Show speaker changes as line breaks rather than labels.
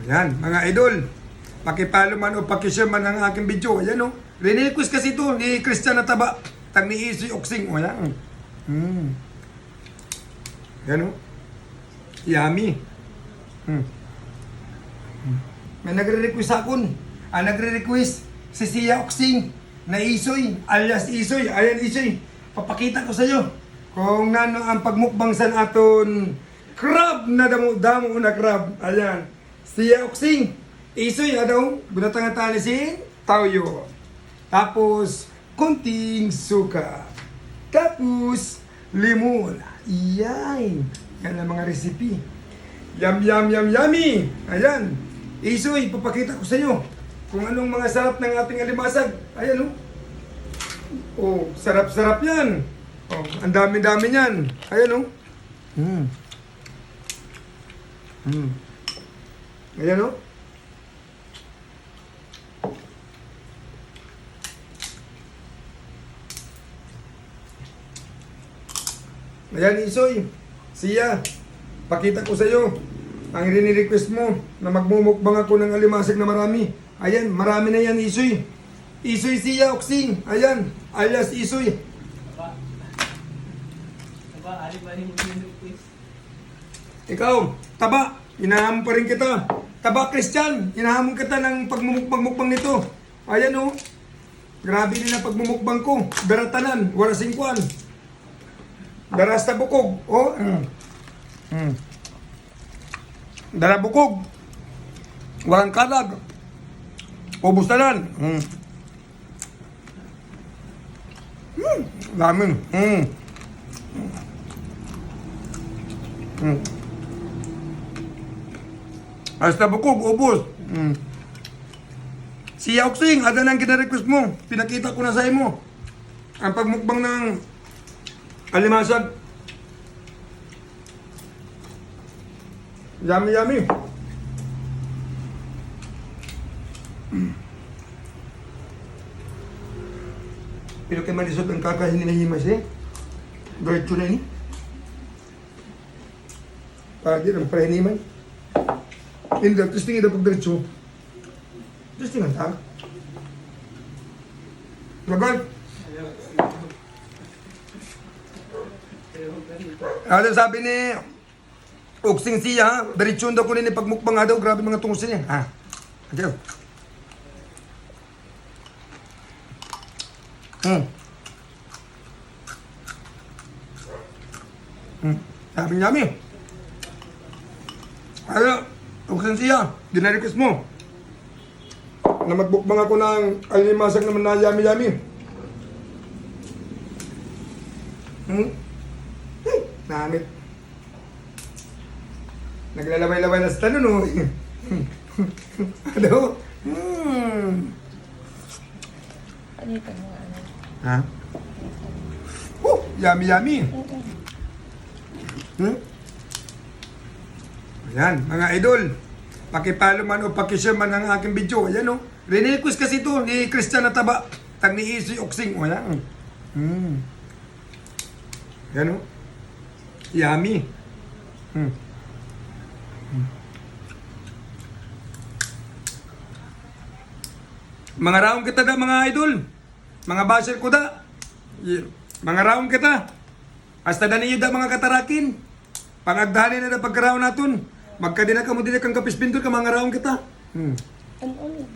Ayan, mga idol. Pakipalo man o pakishare man ang aking video. Ayan o. Renequest kasi ito ni Christian na taba. Tag ni Isoy Oksing. O ayan. Ayan o. Yummy. May nagre-request akon. Nagre-request si Sia Oksing na Isoy, alias Isoy. Ayan Isoy. Papakita ko sa iyo kung nano ang pagmukbang sa aton crab na damo-damo na crab. Ayan. Sia Oksing. Isoy, ano? Bunatang talisin, toyo. Tapos, kunting suka. Tapos, limon. Yan. Yan ang mga recipe. Yum, yum, yum, yummy. Ayan. Isoy, papakita ko sa iyo kung anong mga sarap ng ating alimasag. Ayan, oh. Oh, sarap-sarap yan. Oh, ang dami-dami yan. Ayan, oh. Ayan, oh. Ayan, Isoy. Siya, pakita ko sa iyo ang rini-request mo na magmumukbang ako ng alimasag na marami. Ayan, marami na yan, Isoy. Isoy Sia Oksing. Ayan, alias Isoy.
Ali ba yung request?
Ikaw, taba, hinahamon pa rin kita. Taba, Christian, hinahamon kita ng pagmumukbang nito. Ayan, oh. Grabe din ang pagmumukbang ko. Daratanan, wala singkuan. Darasta bukog. Oh. Dara bukog. Walang kalag. Ubus na lang. Lamin. Hasta bukog, ubus. Si Oksing, ada nang kina-request mo. Pinakita ko na sa imo. Ang pagmukbang ng alimasag. Yummy, yummy. Pero kay malisod ang kakahininahimas eh. Diretso na ini. Pagi ng pahiniman. Hindi, testing ito pag diretso. Testing ang ta. Lagal. Ano sabi ni Oksing Siya, diretso daw ko nini pagmukbang nga daw. Grabe mga tungos niya. Ha? Adiyo. Sabi niya mi. Ano, Oksing Siya, dinarequest mo na magbukbang ako ng alimasag naman na yummy-yummy. Namit. Naglalaway-laway na sa tanong, no? Ano?
Palitan mo ano.
Ha? Yummy-yummy. Ayan, mga idol. Pakipalo man o pakishare man ang aking video. Ayan, o. Renequest kasi ito ni Christian na taba. Tag ni Isoy Oksing. O, ayan. Ayan, o. Yummy. Mga raong kita da, mga idol. Mga basher ko da. Mga raong kita. Hasta da niyo da mga katarakin. Pangagdali na da pagkaraon natin. Magkadina ka mo din kang kapis pintor ka mga raong kita.
Ano ulit?